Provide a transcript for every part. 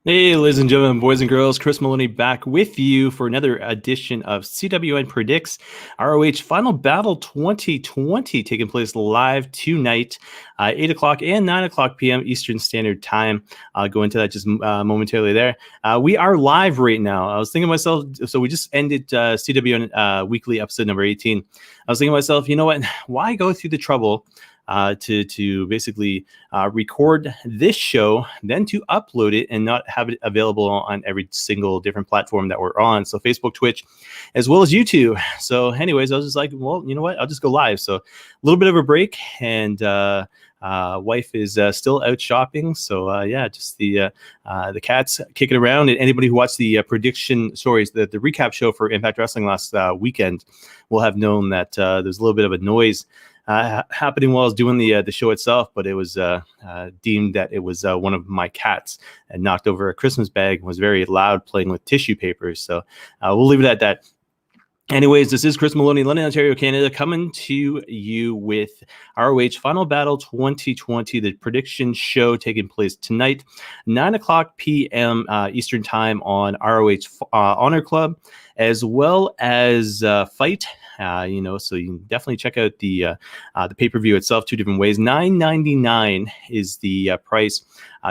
Hey, ladies and gentlemen, boys and girls, Chris Maloney back with you for another edition of CWN Predicts ROH Final Battle 2020, taking place live tonight, 8 o'clock and 9 o'clock p.m. Eastern Standard Time. I'll go into that just momentarily there. We are live right now. I was thinking to myself, so we just ended CWN weekly episode number 18. I was thinking to myself, you know what, why go through the trouble to basically record this show, then to upload it and not have it available on every single different platform that we're on. So Facebook, Twitch, as well as YouTube. So anyways, I was just like, well, you know what? I'll just go live. So a little bit of a break, and wife is still out shopping. So yeah, just the cats kicking around. And anybody who watched the prediction stories, the recap show for Impact Wrestling last weekend will have known that there's a little bit of a noise happening while I was doing the show itself, but it was deemed that it was one of my cats and knocked over a Christmas bag and was very loud playing with tissue papers. So we'll leave it at that. Anyways, this is Chris Maloney, London, Ontario, Canada, coming to you with ROH Final Battle 2020, the prediction show taking place tonight, 9 o'clock p.m. Eastern Time on ROH Honor Club, as well as Fight. So you can definitely check out the pay-per-view itself two different ways. $9.99 is the price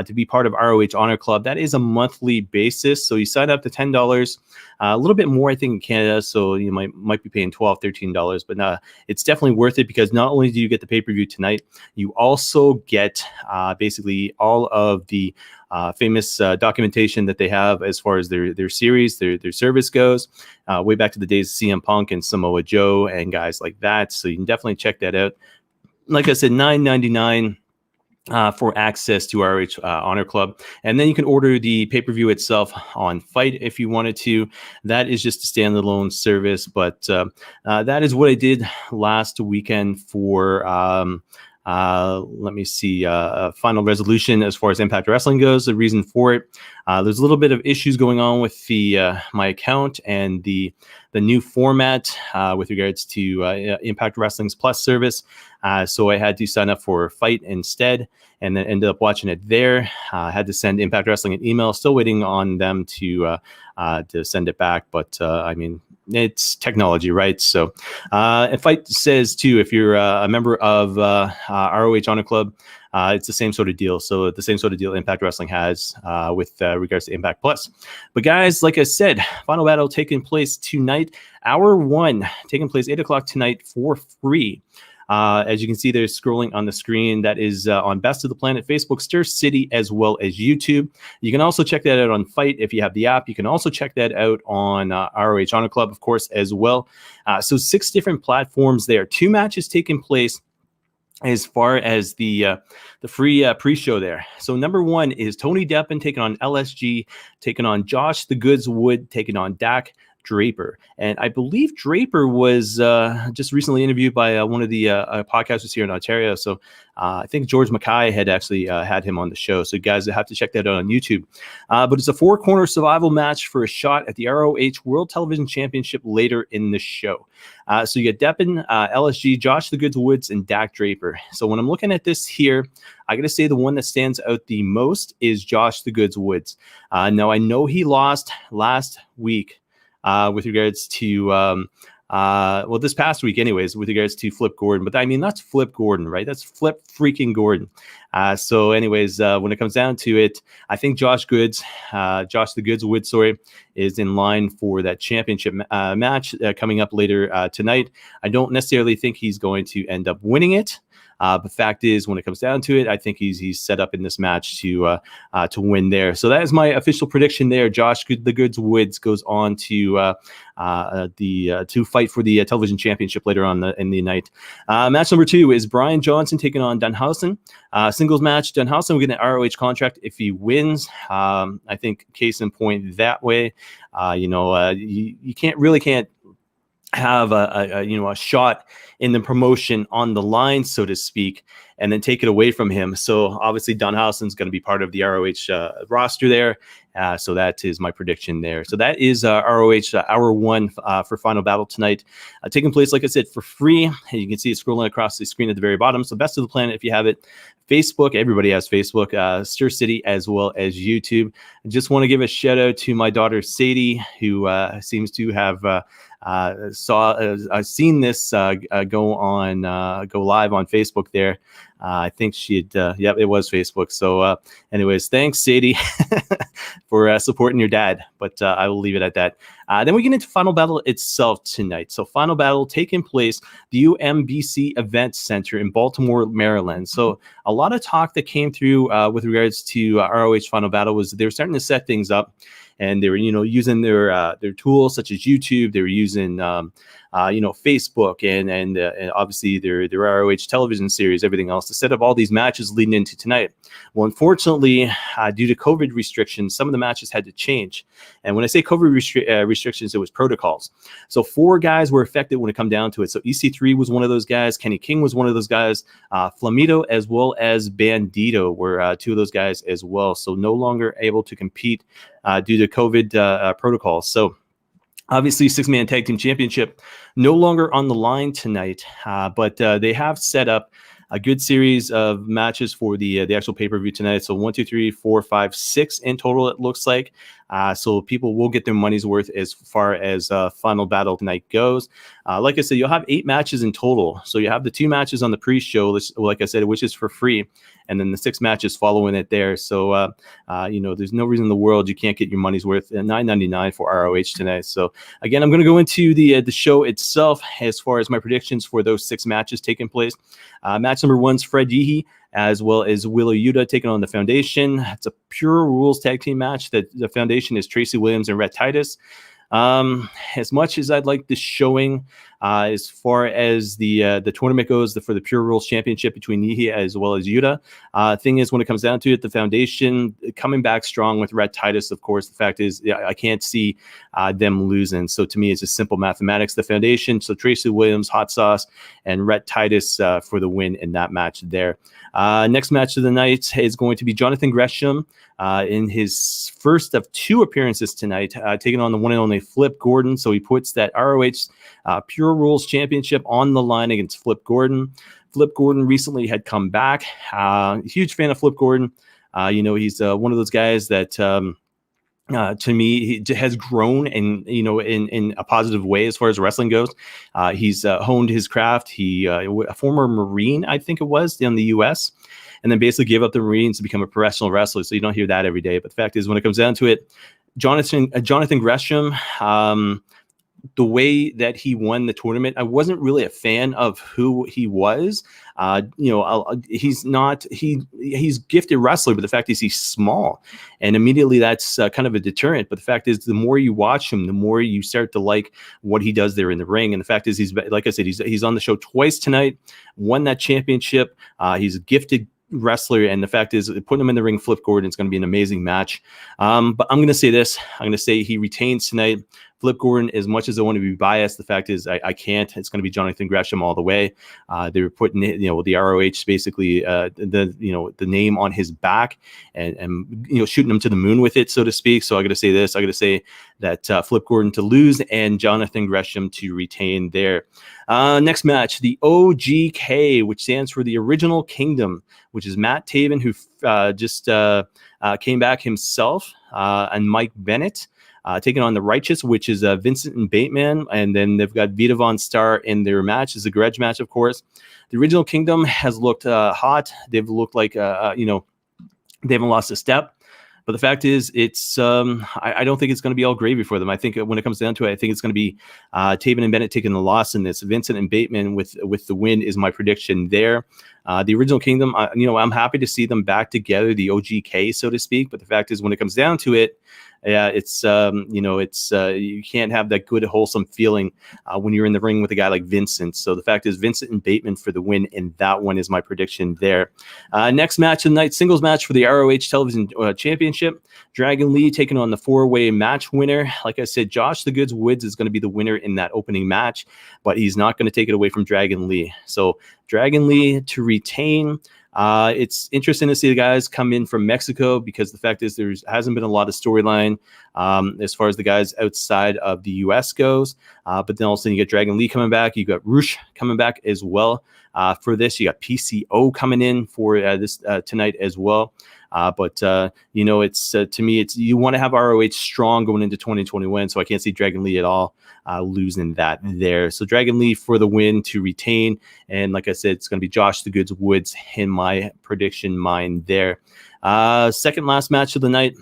to be part of ROH Honor Club. That is a monthly basis. So you sign up to $10, a little bit more, I think, in Canada. So you might be paying $12, $13, but it's definitely worth it, because not only do you get the pay-per-view tonight, you also get basically all of the famous documentation that they have as far as their series, their service goes, way back to the days of CM Punk and Samoa Joe and guys like that. So you can definitely check that out. Like I said, $9.99 for access to ROH Honor Club. And then you can order the pay-per-view itself on Fight if you wanted to. That is just a standalone service, but that is what I did last weekend for let me see, Final Resolution as far as Impact Wrestling goes. The reason for it, there's a little bit of issues going on with the my account and the new format with regards to Impact Wrestling's Plus service. So I had to sign up for Fight instead, and then ended up watching it there. I had to send Impact Wrestling an email, still waiting on them to send it back. But I mean, it's technology, right? So and Fight says too, if you're a member of ROH Honor Club, it's the same sort of deal. So the same sort of deal Impact Wrestling has with regards to Impact Plus. But guys, like I said, Final Battle taking place tonight. Hour 1 taking place 8 o'clock tonight for free. As you can see, they're scrolling on the screen. That is on Best of the Planet, Facebook, Stir City, as well as YouTube. You can also check that out on Fight if you have the app. You can also check that out on ROH Honor Club, of course, as well. So 6 different platforms there. 2 matches taking place as far as the free pre-show there. So number 1 is Tony Deppen taking on LSG, taking on Josh the Goods Wood, taking on Dak Draper. And I believe Draper was just recently interviewed by one of the podcasters here in Ontario. So I think George Mackay had actually had him on the show. So you guys have to check that out on YouTube. But it's a 4-corner survival match for a shot at the ROH World Television Championship later in the show. So you get Deppen, LSG, Josh the Goods Woods, and Dak Draper. So when I'm looking at this here, I got to say the one that stands out the most is Josh the Goods Woods. Now, I know he lost last week with regards to, this past week anyways, with regards to Flip Gordon. But I mean, that's Flip Gordon, right? That's Flip freaking Gordon. So anyways, when it comes down to it, I think Josh the Goods Wood, is in line for that championship match coming up later tonight. I don't necessarily think he's going to end up winning it. But fact is, when it comes down to it, I think he's set up in this match to win there. So that is my official prediction there. Josh the Goods Woods goes on to fight for the television championship later on in the night. Match number 2 is Brian Johnson taking on Danhausen. Singles match. Danhausen will get an ROH contract if he wins. I think case in point that way. You can't have a shot in the promotion on the line, so to speak, and then take it away from him. So obviously Danhausen's going to be part of the ROH roster there, So that is my prediction there. So that is ROH Hour 1 for Final Battle tonight. Taking place, like I said, for free. You can see it scrolling across the screen at the very bottom. So Best of the Planet, if you have it. Facebook, everybody has Facebook, Stir City, as well as YouTube. I just want to give a shout out to my daughter Sadie, who seems to have seen this go live on Facebook there. I think she'd, yep, it was Facebook. So anyways, thanks Sadie for supporting your dad, but I will leave it at that. Then we get into Final Battle itself tonight. So Final Battle taking place the UMBC Event Center in Baltimore, Maryland. So a lot of talk that came through with regards to ROH Final Battle was they were starting to set things up. And they were, using their tools such as YouTube. They were using, Facebook and obviously their ROH television series, everything else to set up all these matches leading into tonight. Well, unfortunately, due to COVID restrictions, some of the matches had to change. And when I say COVID restrictions, it was protocols. So 4 guys were affected when it come down to it. So EC3 was one of those guys. Kenny King was one of those guys. Flamito as well as Bandito were 2 of those guys as well. So no longer able to compete due to COVID protocols. So obviously 6-man tag team championship no longer on the line tonight, but they have set up a good series of matches for the actual pay-per-view tonight. So 1, 2, 3, 4, 5, 6 in total, it looks like. So people will get their money's worth as far as Final Battle tonight goes. Like I said, you'll have 8 matches in total. So you have the 2 matches on the pre-show, like I said, which is for free, and then the 6 matches following it there. So there's no reason in the world you can't get your money's worth. $9.99 for ROH tonight. So again, I'm going to go into the show itself as far as my predictions for those 6 matches taking place. Match number 1 is Fred Yeehee as well as Wheeler Yuta taking on the Foundation. It's a pure rules tag team match. That the Foundation is Tracy Williams and Rhett Titus. As much as I'd like this showing, as far as the tournament goes, for the Pure Rules Championship between Yeehee as well as Yuta, thing is, when it comes down to it, the Foundation coming back strong with Rhett Titus. Of course, the fact is, I can't see them losing. So to me, it's just simple mathematics. The Foundation, so Tracy Williams, Hot Sauce, and Rhett Titus for the win in that match there. Next match of the night is going to be Jonathan Gresham in his first of 2 appearances tonight, taking on the one and only Flip Gordon. So he puts that ROH Pure Rules Championship on the line against Flip Gordon. Flip Gordon recently had come back. Huge fan of Flip Gordon. He's one of those guys that to me, he has grown in a positive way as far as wrestling goes. He's honed his craft. He a former Marine, I think it was, in the U.S., and then basically gave up the Marines to become a professional wrestler. So you don't hear that every day. But the fact is, when it comes down to it, Jonathan Gresham, the way that he won the tournament, I wasn't really a fan of who he was. He's gifted wrestler, but the fact is he's small, and immediately that's kind of a deterrent. But the fact is, the more you watch him, the more you start to like what he does there in the ring. And the fact is, he's, like I said, he's on the show twice tonight, won that championship. He's a gifted wrestler, and the fact is, putting him in the ring, Flip Gordon, is going to be an amazing match. But I'm going to say this. I'm going to say he retains tonight. Flip Gordon, as much as I want to be biased, the fact is I can't. It's going to be Jonathan Gresham all the way. They were putting the ROH basically the name on his back and shooting him to the moon with it, so to speak. So I got to say this. I got to say that Flip Gordon to lose and Jonathan Gresham to retain there. Next match, the OGK, which stands for the Original Kingdom, which is Matt Taven, who just came back himself, and Mike Bennett. Taking on the Righteous, which is Vincent and Bateman, and then they've got Vita Von Star in their match. It's a grudge match, of course. The Original Kingdom has looked hot. They've looked like they haven't lost a step. But the fact is, it's I don't think it's going to be all gravy for them. I think when it comes down to it, I think it's going to be Taven and Bennett taking the loss in this. Vincent and Bateman with the win is my prediction there. The Original Kingdom, I'm happy to see them back together, the OGK, so to speak. But the fact is, when it comes down to it, it's you can't have that good, wholesome feeling when you're in the ring with a guy like Vincent. So the fact is, Vincent and Bateman for the win, and that one is my prediction there. Next match of the night, singles match for the ROH Television Championship. Dragon Lee taking on the 4-way match winner. Like I said, Josh the Goods Woods is going to be the winner in that opening match, but he's not going to take it away from Dragon Lee. So Dragon Lee to retain. It's interesting to see the guys come in from Mexico, because the fact is there hasn't been a lot of storyline as far as the guys outside of the U.S. goes. But then all of a sudden you got Dragon Lee coming back. You got ROH coming back as well. For this, you got PCO coming in for this tonight as well. But it's to me, it's you want to have ROH strong going into 2021. So I can't see Dragon Lee at all losing that there. So Dragon Lee for the win to retain. And like I said, it's going to be Josh the Goods Woods in my prediction mind there. Second last match of the night.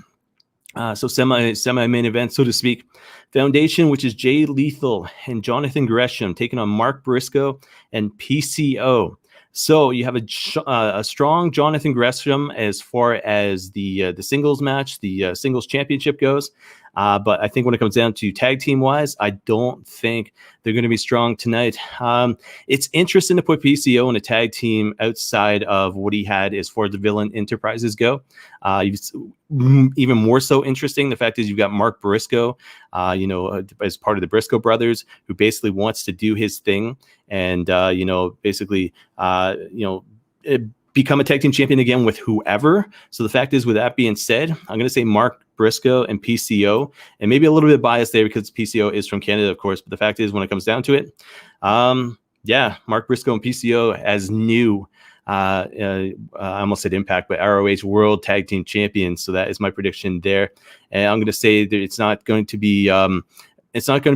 So semi main event, so to speak. Foundation, which is Jay Lethal and Jonathan Gresham taking on Mark Briscoe and PCO. So you have a strong Jonathan Gresham as far as the singles match, the singles championship goes. But I think when it comes down to tag team wise, I don't think they're going to be strong tonight. It's interesting to put PCO in a tag team outside of what he had as far as the Villain Enterprises go. Even more so interesting, the fact is you've got Mark Briscoe, as part of the Briscoe brothers, who basically wants to do his thing and, become a tag team champion again with whoever. So the fact is, with that being said, I'm going to say Mark Briscoe and PCO, and maybe a little bit biased there because PCO is from Canada, of course. But the fact is, when it comes down to it, Mark Briscoe and PCO as new, I almost said Impact, but ROH World Tag Team Champions. So that is my prediction there. And I'm going to say that it's not going to be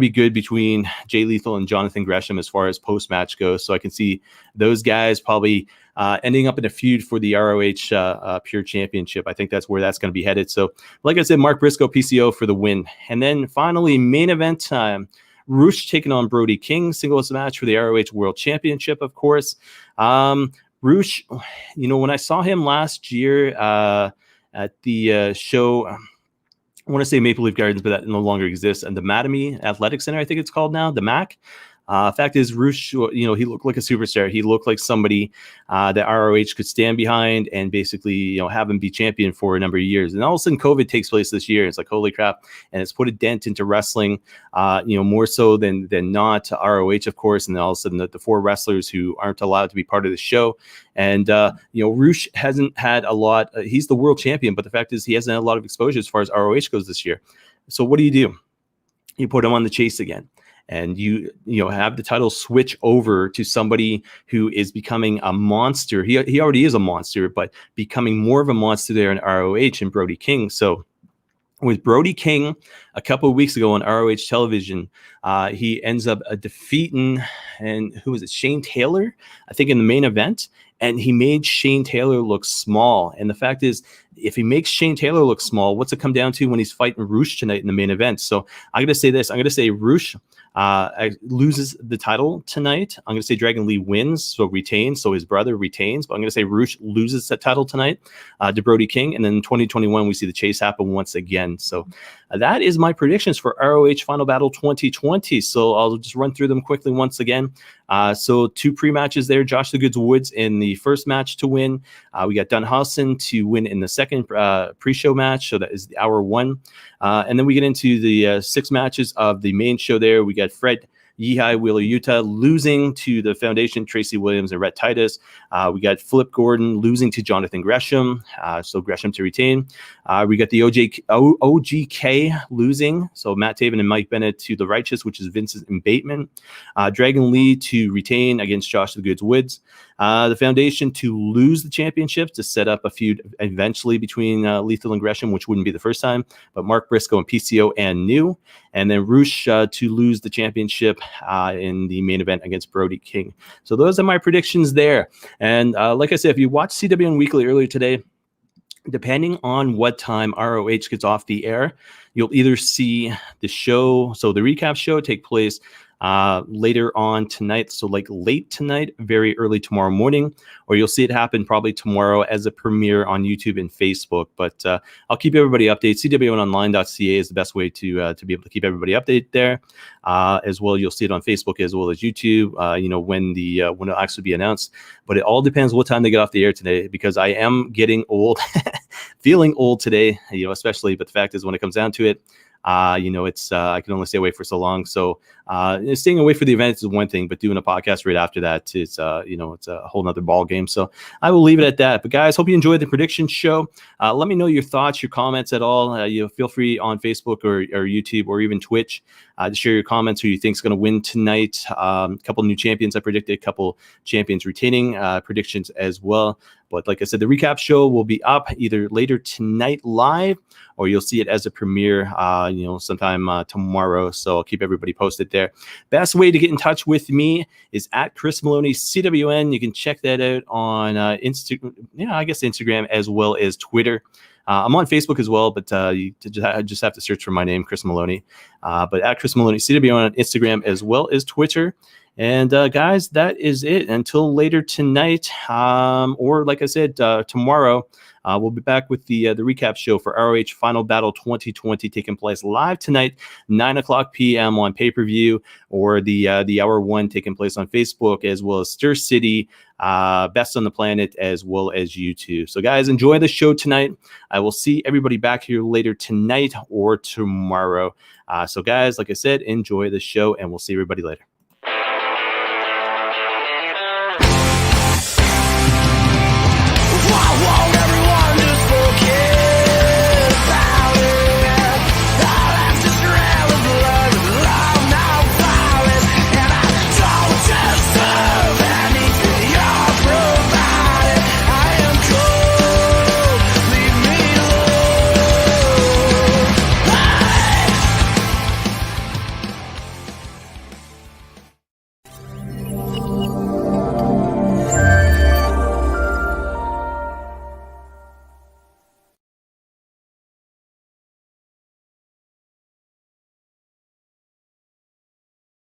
good between Jay Lethal and Jonathan Gresham as far as post-match goes. So I can see those guys probably ending up in a feud for the ROH Pure Championship. I think that's where that's going to be headed. So like I said, Mark Briscoe, PCO for the win. And then finally, main event time. ROH taking on Brody King, singles match for the ROH World Championship, of course. ROH, when I saw him last year at the show, I want to say Maple Leaf Gardens, but that no longer exists. And the Mattamy Athletic Center, I think it's called now, the MAC. Fact is, ROH, he looked like a superstar. He looked like somebody that ROH could stand behind and basically, have him be champion for a number of years. And all of a sudden, COVID takes place this year. It's like, holy crap. And it's put a dent into wrestling, more so than not to ROH, of course. And then all of a sudden, the four wrestlers who aren't allowed to be part of the show. And, ROH hasn't had a lot. He's the world champion, but the fact is he hasn't had a lot of exposure as far as ROH goes this year. So what do? You put him on the chase again. And you have the title switch over to somebody who is becoming a monster. He already is a monster, but becoming more of a monster there in ROH and Brody King. So with Brody King, a couple of weeks ago on ROH television, he ends up defeating, and who was it? Shane Taylor, I think, in the main event. And he made Shane Taylor look small. And the fact is, if he makes Shane Taylor look small, what's it come down to when he's fighting ROH tonight in the main event? So I'm going to say this. I'm going to say ROH loses the title tonight. I'm going to say Dragon Lee wins, so retains. So his brother retains. But I'm going to say ROH loses that title tonight to Brody King. And then in 2021, we see the chase happen once again. So that is my predictions for ROH Final Battle 2020. So I'll just run through them quickly once again. So two pre-matches there. Josh the Goods Woods in the first match to win. We got Dunhausen to win in the second pre-show match. So that is the hour one. And then we get into the 6 matches of the main show there. We got Fred Yehai Wheeler Utah losing to the Foundation, Tracy Williams and Rhett Titus. We got Flip Gordon losing to Jonathan Gresham, so Gresham to retain. We got the OGK losing, so Matt Taven and Mike Bennett to the Righteous, which is Vincent and Bateman. Dragon Lee to retain against Josh the Goods Woods. The Foundation to lose the championship to set up a feud eventually between Lethal and Gresham, which wouldn't be the first time, but Mark Briscoe and PCO and New. And then ROH to lose the championship in the main event against Brody King. So those are my predictions there. And like I said, if you watched CWN Weekly earlier today, depending on what time ROH gets off the air, you'll either see the show, so the recap show take place later on tonight, so like late tonight, very early tomorrow morning, or you'll see it happen probably tomorrow as a premiere on YouTube and Facebook. But I'll keep everybody updated. CWNonline.ca is the best way to be able to keep everybody updated there. As well, you'll see it on Facebook as well as YouTube. When it'll actually be announced. But it all depends what time they get off the air today, because I am getting old, feeling old today. Especially. But the fact is, when it comes down to it, It's I can only stay away for so long. So staying away for the events is one thing, but doing a podcast right after that is, it's a whole nother ball game. So I will leave it at that. But guys, hope you enjoyed the prediction show. Let me know your thoughts, your comments at all. Feel free on Facebook or YouTube or even Twitch to share your comments, who you think is going to win tonight. A couple new champions I predicted, a couple champions retaining predictions as well. But like I said, the recap show will be up either later tonight live, or you'll see it as a premiere, sometime tomorrow. So I'll keep everybody posted there. Best way to get in touch with me is at Chris Maloney CWN. You can check that out on Instagram as well as Twitter. I'm on Facebook as well, but you just have to search for my name, Chris Maloney. But at Chris Maloney CWN on Instagram as well as Twitter. And guys, that is it. Until later tonight, or like I said, tomorrow, we'll be back with the recap show for ROH Final Battle 2020, taking place live tonight, 9:00 p.m. on pay-per-view, or the hour one taking place on Facebook, as well as Stir City, Best on the Planet, as well as YouTube. So guys, enjoy the show tonight. I will see everybody back here later tonight or tomorrow. So guys, like I said, enjoy the show, and we'll see everybody later.